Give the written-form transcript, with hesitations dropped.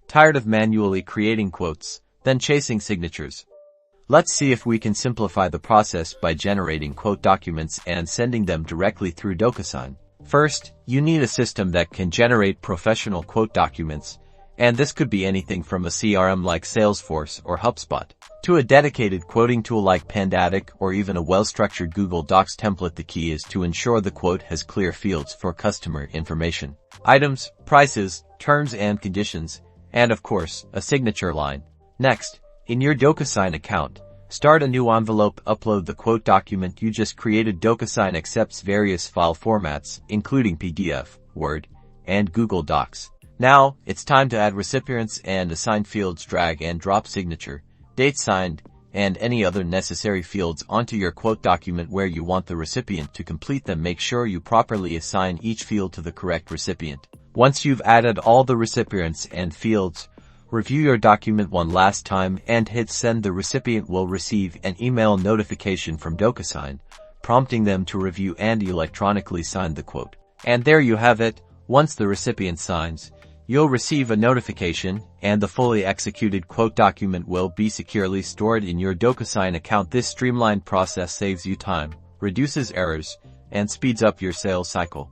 Tired of manually creating quotes, then chasing signatures? Let's see if we can simplify the process by generating quote documents and sending them directly through Docusign. First, you need a system that can generate professional quote documents, and this could be anything from a CRM like Salesforce or HubSpot, to a dedicated quoting tool like Pandatic or even a well-structured Google Docs template. The key is to ensure the quote has clear fields for customer information, items, prices, terms and conditions, and of course, a signature line. Next, in your Docusign account, start a new envelope, upload the quote document you just created. Docusign accepts various file formats, including PDF, Word, and Google Docs. Now, it's time to add recipients and assign fields. Drag and drop signature, date signed, and any other necessary fields onto your quote document where you want the recipient to complete them. Make sure you properly assign each field to the correct recipient. Once you've added all the recipients and fields, review your document one last time and hit send. The recipient will receive an email notification from Docusign, prompting them to review and electronically sign the quote. And there you have it. Once the recipient signs, you'll receive a notification, and the fully executed quote document will be securely stored in your Docusign account. This streamlined process saves you time, reduces errors, and speeds up your sales cycle.